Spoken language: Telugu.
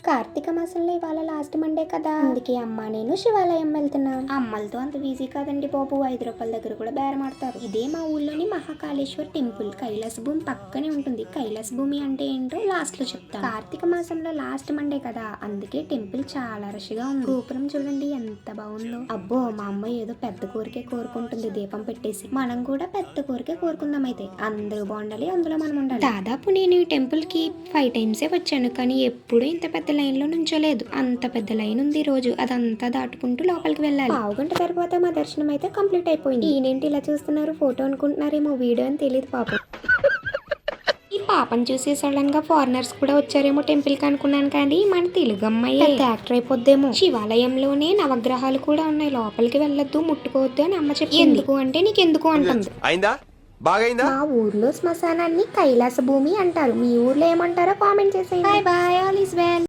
కార్తీక మాసంలో ఇవాళ లాస్ట్ మండే కదా, అందుకే అమ్మ నేను శివాలయం వెళ్తున్నా. అమ్మలతో అంత ఈజీ కాదండి బాబు, 5 రూపాయల దగ్గర కూడా బేరమాడతారు. ఇదే మా ఊళ్ళోని మహాకాళేశ్వర్ టెంపుల్. కైలాస భూమి పక్కనే ఉంటుంది. కైలాస భూమి అంటే ఏంటో లాస్ట్ లో చెప్తా. కార్తీక మాసంలో లాస్ట్ మండే కదా, అందుకే టెంపుల్ చాలా రష్ గా ఉంది. గోపురం చూడండి ఎంత బాగుందో. అబ్బో, మా అమ్మ ఏదో పెద్ద కోరికే కోరుకుంటుంది దీపం పెట్టేసి. మనం కూడా పెద్ద కోరికే కోరుకుందాం. అయితే అందరూ బాగుండాలి, అందులో మనం ఉండాలి. దాదాపు నేను ఈ టెంపుల్ కి 5 టైమ్సే వచ్చాను, కానీ ఎప్పుడు ఇంత పెద్ద లైన్ లో నుంచోలేదు. అంత పెద్ద లైన్ ఉంది ఈ రోజు. అదంతా దాటుకుంటూ లోపలికి వెళ్ళాలి. పావుగంట తర్వాత మా దర్శనం అయితే కంప్లీట్ అయిపోయింది. ఈయనేంటి ఇలా చూస్తున్నారు, ఫోటో అనుకుంటున్నారేమో, వీడియో అని తెలియదు పాపం. ఈ పాపను చూసి సడన్ గా ఫారినర్స్ కూడా వచ్చారేమో టెంపుల్ కి అనుకున్నాను, కానీ మన తెలుగు అమ్మాయి యాక్టర్ అయిపోద్దేమో. శివాలయంలోనే నవగ్రహాలు కూడా ఉన్నాయి, లోపలికి వెళ్ళొద్దు, ముట్టుకోవద్దు అని అమ్మ చెప్పింది. ఎందుకు అంటే నీకెందుకు అంటుంది. మా ఊర్లో శ్మశానాన్ని కైలాస భూమి అంటారు. మీ ఊర్లో ఏమంటారో కామెంట్ చేసేయండి. By by, all is well.